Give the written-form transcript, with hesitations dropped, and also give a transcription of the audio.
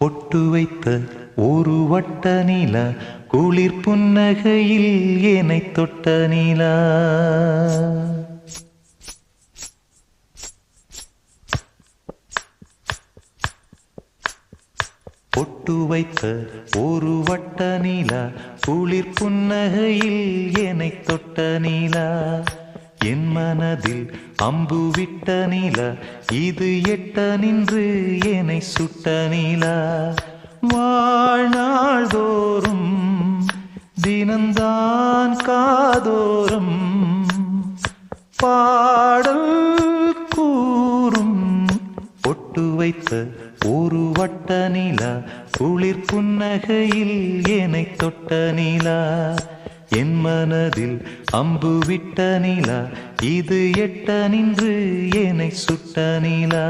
பொட்டு வைத்த ஒரு வட்ட நிலா குளிர் புன்னகையில் ஏனை தொட்ட நிலா. பொட்டு வைத்த ஒரு வட்ட நிலா குளிர் புன்னகையில் ஏனை தொட்ட நிலா. என் மனதில் அம்பு விட்ட நிலா இது எட்ட நின்று ஏனை சுட்ட நிலா. வாழ்நாள் தோறும் தினந்தான் காதோறும் பாடல் கூறும். பொட்டு வைத்த ஒரு வட்ட நிலா குளிர் புன்னகையில் ஏனை தொட்ட நிலா. என் மனதில் அம்பு விட்ட நிலா இது எட்ட நின்று ஏனை சுட்ட நிலா.